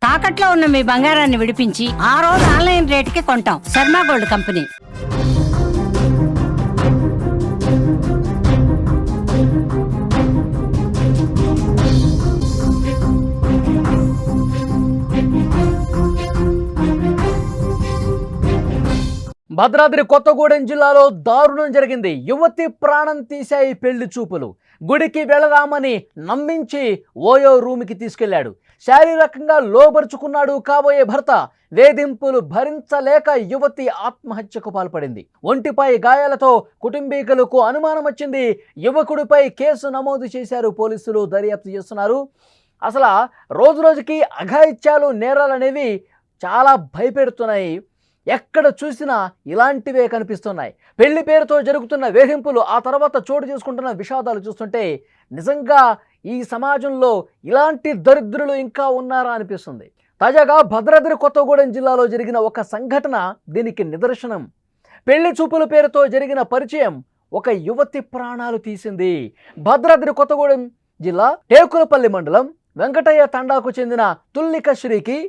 తాకట్లో ఉన్న మీ బంగారాన్ని విడిపించి ఆ రోజు ఆన్లైన్ రేటుకి కొంటాం. Sharma Gold Company. భద్రాద్రి కొత్తగూడెం జిల్లాలో దారుణం జరిగింది. యువతి ప్రాణం తీశాయి పెళ్లి చూపులు. గుడికి వెళదామని నమ్మించి ఓయో రూమ్కి తీసుకెళ్లాడు. శారీరకంగా లోబరుచుకున్నాడు కాబోయే భర్త. వేధింపులు భరించలేక యువతి ఆత్మహత్యకు పాల్పడింది. ఒంటిపై గాయాలతో కుటుంబీకులకు అనుమానం వచ్చింది. యువకుడిపై కేసు నమోదు చేశారు పోలీసులు. దర్యాప్తు చేస్తున్నారు. అసలు రోజు రోజుకి అఘాయిత్యాలు, నేరాలనేవి చాలా భయపెడుతున్నాయి. ఎక్కడ చూసినా ఇలాంటివే కనిపిస్తున్నాయి. పెళ్లి పేరుతో జరుగుతున్న వేధింపులు, ఆ తర్వాత చోటు చేసుకుంటున్న విషాదాలు చూస్తుంటే నిజంగా ఈ సమాజంలో ఇలాంటి దరిద్రులు ఇంకా ఉన్నారా అనిపిస్తుంది. తాజాగా భద్రాద్రి కొత్తగూడెం జిల్లాలో జరిగిన ఒక సంఘటన దీనికి నిదర్శనం. పెళ్లి చూపుల పేరుతో జరిగిన పరిచయం ఒక యువతి ప్రాణాలు తీసింది. భద్రాద్రి కొత్తగూడెం జిల్లా టేకులపల్లి మండలం వెంకటయ్య తండాకు చెందిన తుల్లిక శ్రీకి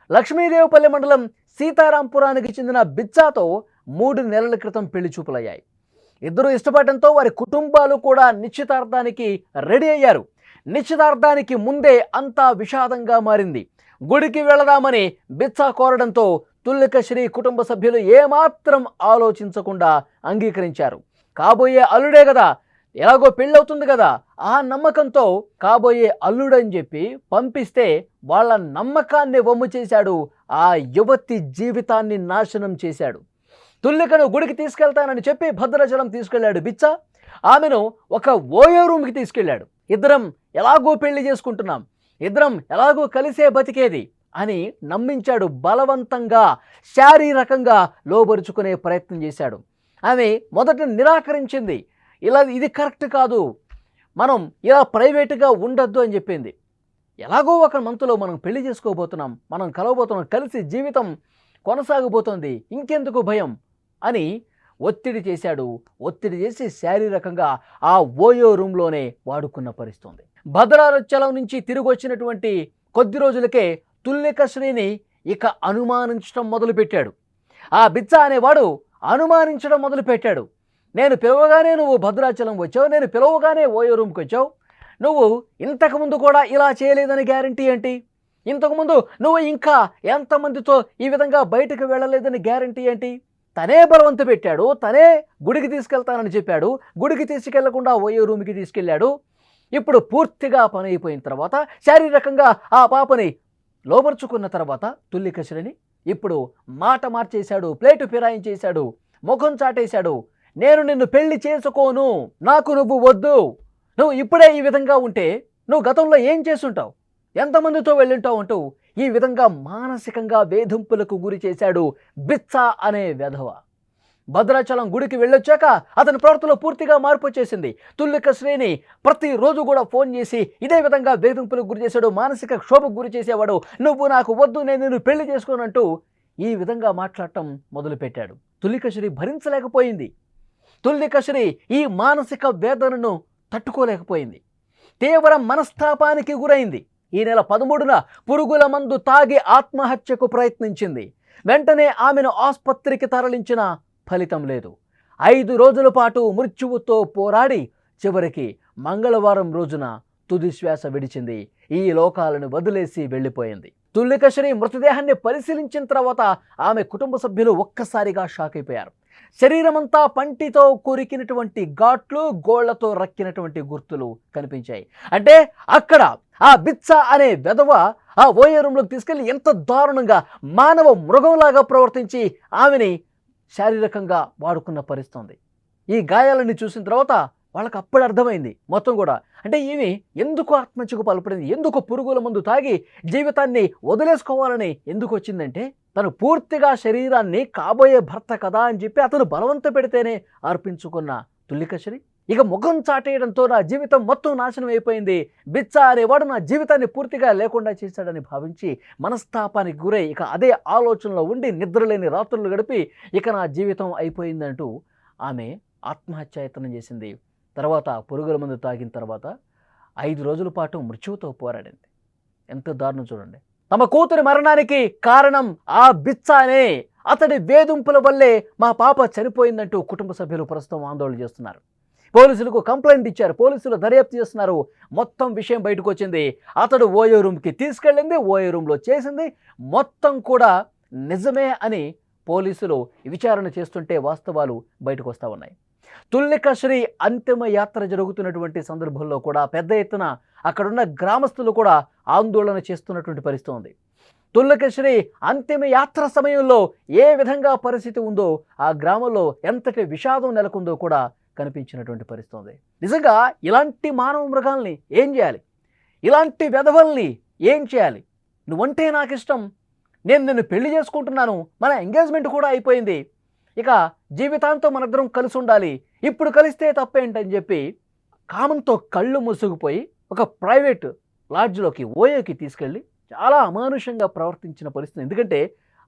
లక్ష్మీదేవపల్లి మండలం సీతారాంపురానికి చెందిన బిచ్చాతో 3 నెలల క్రితం పెళ్లి చూపులయ్యాయి. ఇద్దరు ఇష్టపడటంతో వారి కుటుంబాలు కూడా నిశ్చితార్థానికి రెడీ అయ్యారు. నిశ్చితార్థానికి ముందే అంతా విషాదంగా మారింది. గుడికి వెళదామని బిచ్చా కోరడంతో తుల్లిక శ్రీ కుటుంబ సభ్యులు ఏమాత్రం ఆలోచించకుండా అంగీకరించారు. కాబోయే అల్లుడే కదా, ఎలాగో పెళ్ళవుతుంది కదా, ఆ నమ్మకంతో కాబోయే అల్లుడని చెప్పి పంపిస్తే వాళ్ళ నమ్మకాన్ని వమ్ము చేశాడు. ఆ యువతి జీవితాన్ని నాశనం చేశాడు. తుల్లికను గుడికి తీసుకెళ్తానని చెప్పి భద్రాచలం తీసుకెళ్లాడు బిచ్చ. ఆమెను ఒక ఓయో రూమ్కి తీసుకెళ్లాడు. ఇద్దరం ఎలాగో పెళ్లి చేసుకుంటున్నాం, ఇద్దరం ఎలాగో కలిసే బతికేది అని నమ్మించాడు. బలవంతంగా శారీరకంగా లోబరుచుకునే ప్రయత్నం చేశాడు. ఆమె మొదట నిరాకరించింది. ఇది కరెక్ట్ కాదు, మనం ఇలా ప్రైవేటుగా ఉండొద్దు అని చెప్పింది. ఎలాగో ఒక మంత్లో మనం పెళ్లి చేసుకోబోతున్నాం, మనం కలవబోతున్నాం, కలిసి జీవితం కొనసాగబోతోంది, ఇంకెందుకు భయం అని ఒత్తిడి చేశాడు. ఒత్తిడి చేసి శారీరకంగా ఆ ఓయో రూమ్లోనే వాడుకున్న పరిస్థితి. భద్రాచలం నుంచి తిరిగి వచ్చినటువంటి కొద్ది రోజులకే తుల్లిక శ్రీని ఇక అనుమానించడం మొదలుపెట్టాడు. ఆ బిచ్చ అనేవాడు అనుమానించడం మొదలుపెట్టాడు. నేను పిలవగానే నువ్వు భద్రాచలం వచ్చావు, నేను పిలవగానే ఓయో రూమ్కి వచ్చావు, నువ్వు ఇంతకుముందు కూడా ఇలా చేయలేదని గ్యారంటీ ఏంటి? ఇంతకుముందు నువ్వు ఇంకా ఎంతమందితో ఈ విధంగా బయటకు వెళ్ళలేదని గ్యారంటీ ఏంటి? తనే బలవంత పెట్టాడు, తనే గుడికి తీసుకెళ్తానని చెప్పాడు, గుడికి తీసుకెళ్లకుండా ఓయో రూమ్కి తీసుకెళ్ళాడు. ఇప్పుడు పూర్తిగా పని అయిపోయిన తర్వాత శారీరకంగా ఆ పాపని లోబర్చుకున్న తర్వాత తుల్లిక శ్రీని ఇప్పుడు మాట మార్చేశాడు, ప్లేటు ఫిరాయించేశాడు, ముఖం చాటేశాడు. నేను నిన్ను పెళ్లి చేసుకోను, నాకు నువ్వు వద్దు, నువ్వు ఇప్పుడే ఈ విధంగా ఉంటే నువ్వు గతంలో ఏం చేసుంటావు, ఎంతమందితో వెళ్ళుంటావు అంటూ ఈ విధంగా మానసికంగా వేధింపులకు గురి చేశాడు బిచ్చ అనే వెధవ. భద్రాచలం గుడికి వెళ్ళొచ్చాక అతని ప్రవర్తనలో పూర్తిగా మార్పు వచ్చేసింది. తుల్లిక శ్రీని ప్రతిరోజు కూడా ఫోన్ చేసి ఇదే విధంగా వేధింపులకు గురి చేశాడు, మానసిక క్షోభకు గురి చేసేవాడు. నువ్వు నాకు వద్దు, నేను నిన్ను పెళ్లి చేసుకోనంటూ ఈ విధంగా మాట్లాడటం మొదలుపెట్టాడు. తుల్లిక శ్రీ భరించలేకపోయింది. తుల్లిక శ్రీ ఈ మానసిక వేదనను తట్టుకోలేకపోయింది. తీవ్ర మనస్తాపానికి గురైంది. ఈ నెల 13న పురుగుల మందు తాగి ఆత్మహత్యకు ప్రయత్నించింది. వెంటనే ఆమెను ఆసుపత్రికి తరలించిన ఫలితం లేదు. 5 రోజుల పాటు మృత్యువుతో పోరాడి చివరికి మంగళవారం రోజున తుది శ్వాస విడిచింది. ఈ లోకాలను వదిలేసి వెళ్ళిపోయింది. తుల్లిక శ్రీ మృతదేహాన్ని పరిశీలించిన తర్వాత ఆమె కుటుంబ సభ్యులు ఒక్కసారిగా షాక్ అయిపోయారు. శరీరమంతా పంటితో కొరికినటువంటి ఘాట్లు, గోళ్లతో రక్కినటువంటి గుర్తులు కనిపించాయి. అంటే అక్కడ ఆ బిచ్చ అనే వెధవ ఆ ఓయో రూమ్లోకి తీసుకెళ్లి ఎంత దారుణంగా మానవ మృగంలాగా ప్రవర్తించి ఆమెని శారీరకంగా వాడుకున్న పరిస్థితి. ఈ గాయాలని చూసిన తర్వాత వాళ్ళకి అప్పుడు అర్థమైంది మొత్తం కూడా. అంటే ఈమె ఎందుకు ఆత్మహత్యకు పాల్పడింది, ఎందుకు పురుగుల మందు తాగి జీవితాన్ని వదిలేసుకోవాలని ఎందుకు వచ్చిందంటే తను పూర్తిగా శరీరాన్ని కాబోయే భర్త కదా అని చెప్పి అతను బలవంత పెడితేనే అర్పించుకున్న తుల్లిక శ్రీ ఇక ముఖం చాటేయడంతో నా జీవితం మొత్తం నాశనం అయిపోయింది, బిచ్చ అనేవాడు నా జీవితాన్ని పూర్తిగా లేకుండా చేశాడని భావించి మనస్తాపానికి గురై ఇక అదే ఆలోచనలో ఉండి నిద్రలేని రాత్రులు గడిపి ఇక నా జీవితం అయిపోయిందంటూ ఆమె ఆత్మహత్యాయత్నం చేసింది. తర్వాత పురుగుల మందు తాగిన తర్వాత 5 రోజుల పాటు మృత్యువుతో పోరాడింది. ఎంత దారుణం చూడండి. తమ కూతురి మరణానికి కారణం ఆ బిచ్చానే, అతడి వేధింపుల వల్లే మా పాప చనిపోయిందంటూ కుటుంబ సభ్యులు ప్రస్తుతం ఆందోళన చేస్తున్నారు. పోలీసులకు కంప్లైంట్ ఇచ్చారు. పోలీసులు దర్యాప్తు చేస్తున్నారు. మొత్తం విషయం బయటకు వచ్చింది. అతడు ఓయో రూమ్కి తీసుకెళ్ళింది, ఓయో రూమ్లో చేసింది మొత్తం కూడా నిజమే అని పోలీసులు విచారణ చేస్తుంటే వాస్తవాలు బయటకు వస్తూ ఉన్నాయి. తుల్లిక శ్రీ అంతిమ యాత్ర జరుగుతున్నటువంటి సందర్భంలో కూడా పెద్ద ఎత్తున అక్కడున్న గ్రామస్తులు కూడా ఆందోళన చేస్తున్నటువంటి పరిస్థితి ఉంది. తుల్లిక శ్రీ అంతిమ యాత్ర సమయంలో ఏ విధంగా పరిస్థితి ఉందో, ఆ గ్రామంలో ఎంతటి విషాదం నెలకొందో కూడా కనిపించినటువంటి పరిస్థితి ఉంది. నిజంగా ఇలాంటి మానవ మృగాల్ని ఏం చేయాలి? ఇలాంటి వెధవల్ని ఏం చేయాలి? నువ్వంటే నాకు ఇష్టం, నేను నిన్ను పెళ్లి చేసుకుంటున్నాను, మన ఎంగేజ్మెంట్ కూడా అయిపోయింది, ఇక జీవితాంతం మనిద్దరం కలిసి ఉండాలి, ఇప్పుడు కలిస్తే తప్పేంటని చెప్పి కామంతో కళ్ళు ముసుగుపోయి ఒక ప్రైవేట్ లాడ్జ్లోకి ఓయోకి తీసుకెళ్ళి చాలా అమానుషంగా ప్రవర్తించిన పరిస్థితి. ఎందుకంటే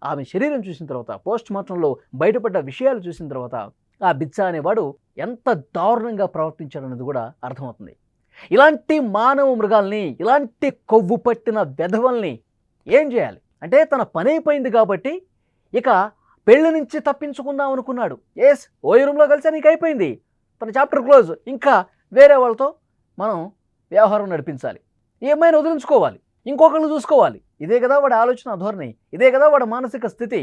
ఆమె శరీరం చూసిన తర్వాత, పోస్ట్ మార్టంలో బయటపడ్డ విషయాలు చూసిన తర్వాత ఆ బిచ్చా అనేవాడు ఎంత దారుణంగా ప్రవర్తించాడన్నది కూడా అర్థమవుతుంది. ఇలాంటి మానవ మృగాల్ని, ఇలాంటి కొవ్వు పట్టిన వెధవల్ని ఏం చేయాలి? అంటే తన పని అయిపోయింది కాబట్టి ఇక పెళ్లి నుంచి తప్పించుకుందాం అనుకున్నాడు. ఓయో రూమ్లో కలిసా నీకు అయిపోయింది, తన చాప్టర్ క్లోజ్, ఇంకా వేరే వాళ్ళతో మనం వ్యవహారం నడిపించాలి, ఈ అమ్మాయిని వదిలించుకోవాలి, ఇంకొకళ్ళు చూసుకోవాలి. ఇదే కదా వాడి ఆలోచన ధోరణి, ఇదే కదా వాడి మానసిక స్థితి.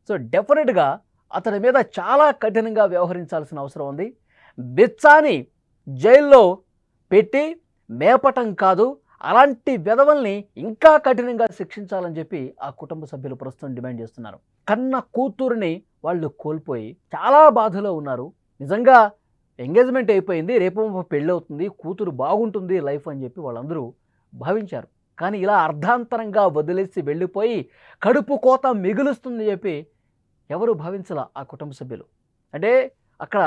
సో డెఫినెట్గా అతని మీద చాలా కఠినంగా వ్యవహరించాల్సిన అవసరం ఉంది. బిచ్చాని జైల్లో పెట్టి మేపటం కాదు, అలాంటి వెధవల్ని ఇంకా కఠినంగా శిక్షించాలని చెప్పి ఆ కుటుంబ సభ్యులు ప్రస్తుతం డిమాండ్ చేస్తున్నారు. కన్న కూతురిని వాళ్ళు కోల్పోయి చాలా బాధలో ఉన్నారు. నిజంగా ఎంగేజ్మెంట్ అయిపోయింది, రేపు పెళ్ళి అవుతుంది, కూతురు బాగుంటుంది లైఫ్ అని చెప్పి వాళ్ళందరూ భావించారు. కానీ ఇలా అర్ధాంతరంగా వదిలేసి వెళ్ళిపోయి కడుపు కోత మిగులుస్తుంది చెప్పి ఎవరు భావించలా ఆ కుటుంబ సభ్యులు. అంటే అక్కడ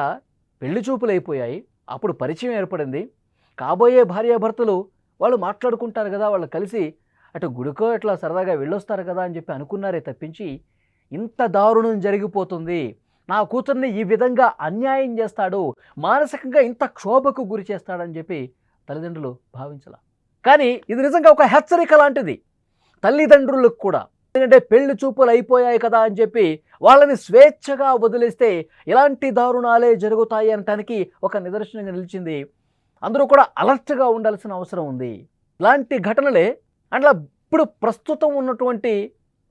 పెళ్లి చూపులు అయిపోయాయి, అప్పుడు పరిచయం ఏర్పడింది, కాబోయే భార్యాభర్తలు వాళ్ళు మాట్లాడుకుంటారు కదా, వాళ్ళు కలిసి అటు గుడికో ఇట్లా సరదాగా వెళ్ళొస్తారు కదా అని చెప్పి అనుకున్నారే తప్పించి ఇంత దారుణం జరిగిపోతుంది, నా కూతుర్ని ఈ విధంగా అన్యాయం చేస్తాడు, మానసికంగా ఇంత క్షోభకు గురి చేస్తాడని చెప్పి తల్లిదండ్రులు భావించాల. కానీ ఇది నిజంగా ఒక హెచ్చరిక లాంటిది తల్లిదండ్రులకు కూడా. ఎందుకంటే పెళ్లి చూపులు అయిపోయాయి కదా అని చెప్పి వాళ్ళని స్వేచ్ఛగా వదిలేస్తే ఇలాంటి దారుణాలే జరుగుతాయి అనటానికి ఒక నిదర్శనంగా నిలిచింది. అందరూ కూడా అలర్ట్గా ఉండాల్సిన అవసరం ఉంది. ఇలాంటి ఘటనలే అట్లా ఇప్పుడు ప్రస్తుతం ఉన్నటువంటి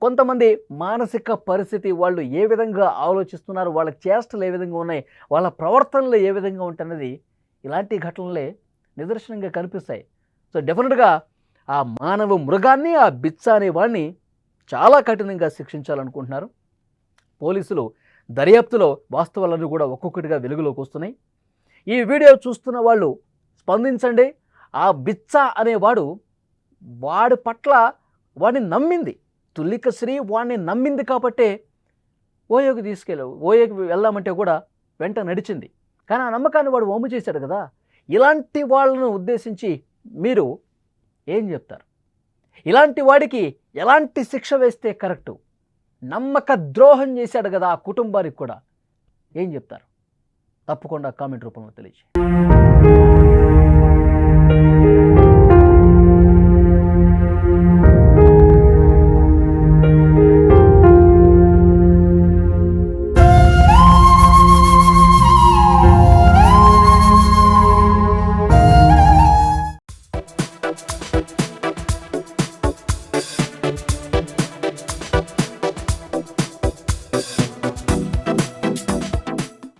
కొంతమంది మానసిక పరిస్థితి, వాళ్ళు ఏ విధంగా ఆలోచిస్తున్నారు, వాళ్ళ చేష్టలు ఏ విధంగా ఉన్నాయి, వాళ్ళ ప్రవర్తనలు ఏ విధంగా ఉంటున్నది ఇలాంటి ఘటనలే నిదర్శనంగా కనిపిస్తాయి. సో డెఫినెట్గా ఆ మానవ మృగాన్ని, ఆ బిచ్చ అనే వాడిని చాలా కఠినంగా శిక్షించాలనుకుంటున్నారు పోలీసులు. దర్యాప్తులో వాస్తవాలన్నీ కూడా ఒక్కొక్కటిగా వెలుగులోకి వస్తున్నాయి. ఈ వీడియో చూస్తున్న వాళ్ళు స్పందించండి. ఆ బిచ్చ అనేవాడు వాడి పట్ల వాడిని నమ్మింది, తుల్లిక శ్రీ వాడిని నమ్మింది కాబట్టే ఓయోకి ఓయోకి వెళ్దామంటే కూడా వెంట నడిచింది. కానీ ఆ నమ్మకాన్ని వాడు వమ్ము చేశాడు కదా. ఇలాంటి వాళ్ళను ఉద్దేశించి మీరు ఏం చెప్తారు? ఇలాంటి వాడికి ఎలాంటి శిక్ష వేస్తే కరెక్టు? నమ్మక ద్రోహం చేశాడు కదా ఆ కుటుంబానికి కూడా, ఏం చెప్తారు? తప్పకుండా కామెంట్ రూపంలో తెలియజేయండి.